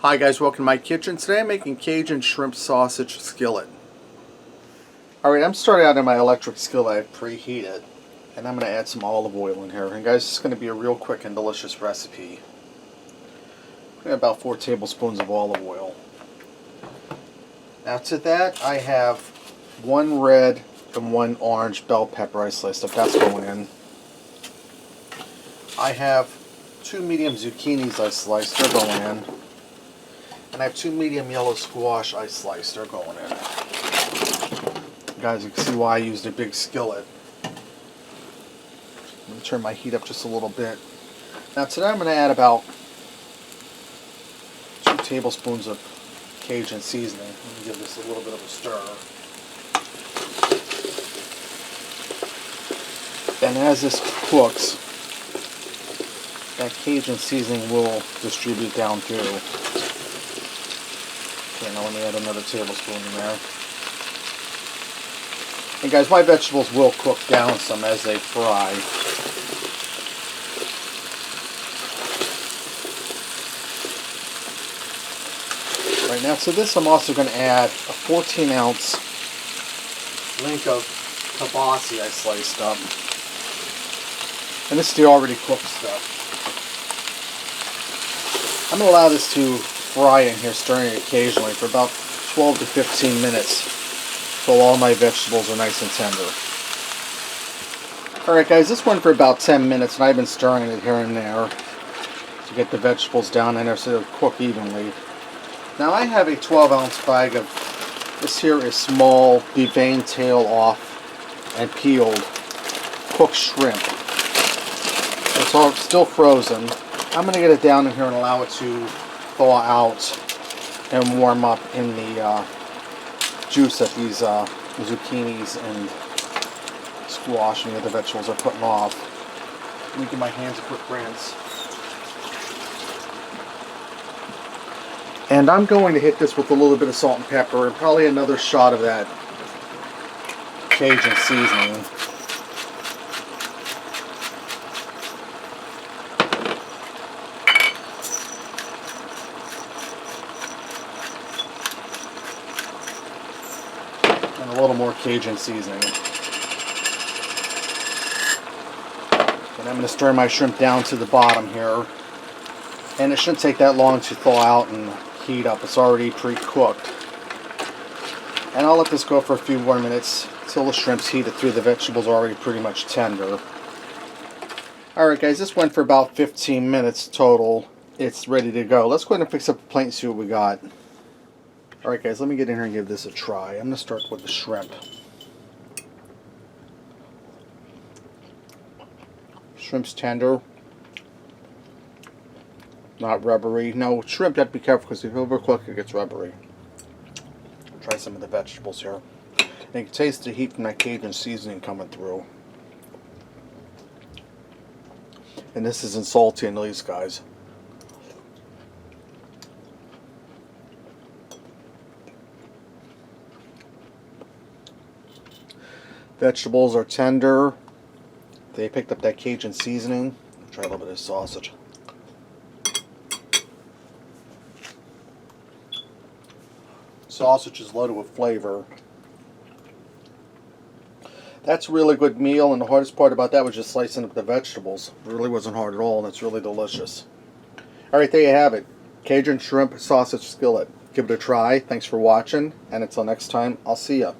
Hi guys, welcome to my kitchen. Today I'm making Cajun shrimp sausage skillet. Alright, I'm starting out in my electric skillet. I've preheated. And I'm going to add some olive oil in here. And guys, it's going to be a real quick and delicious recipe. About 4 tablespoons of olive oil. Now to that I have 1 red and 1 orange bell pepper I sliced up. That's going in. I have 2 medium zucchinis I sliced. They're going in. And I have 2 medium yellow squash I sliced. They're going in. Guys, you can see why I used a big skillet. I'm going to turn my heat up just a little bit. Now today I'm going to add about 2 tablespoons of Cajun seasoning. Let me give this a little bit of a stir. And as this cooks, that Cajun seasoning will distribute down through. Okay, now let me add another tablespoon in there. And guys, my vegetables will cook down some as they fry. Right now, to this I'm also going to add a 14-ounce link of kielbasa I sliced up. And this is the already cooked stuff. I'm going to allow this to fry in here, stirring it occasionally for about 12 to 15 minutes until all my vegetables are nice and tender. Alright guys, this went for about 10 minutes and I've been stirring it here and there to get the vegetables down in there so they'll cook evenly. Now I have a 12-ounce bag of, this here is small, deveined tail off and peeled cooked shrimp. It's all still frozen. I'm going to get it down in here and allow it to thaw out and warm up in the juice that these zucchinis and squash and the other vegetables are putting off. Let me give my hands a quick rinse. And I'm going to hit this with a little bit of salt and pepper and probably another shot of that Cajun seasoning. And a little more Cajun seasoning. And I'm going to stir my shrimp down to the bottom here. And it shouldn't take that long to thaw out and heat up. It's already pre-cooked. And I'll let this go for a few more minutes until the shrimp's heated through. The vegetables are already pretty much tender. Alright guys, this went for about 15 minutes total. It's ready to go. Let's go ahead and fix up a plate and see what we got. Alright guys, let me get in here and give this a try. I'm going to start with the shrimp. Shrimp's tender. Not rubbery. No, shrimp, you have to be careful because if you overcook it gets rubbery. Try some of the vegetables here. And you can taste the heat from that Cajun seasoning coming through. And this isn't salty in the least, guys. Vegetables are tender. They picked up that Cajun seasoning. Try a little bit of sausage. Sausage is loaded with flavor. That's a really good meal, and the hardest part about that was just slicing up the vegetables. It really wasn't hard at all, and it's really delicious. Alright, there you have it. Cajun shrimp sausage skillet. Give it a try. Thanks for watching, and until next time, I'll see ya.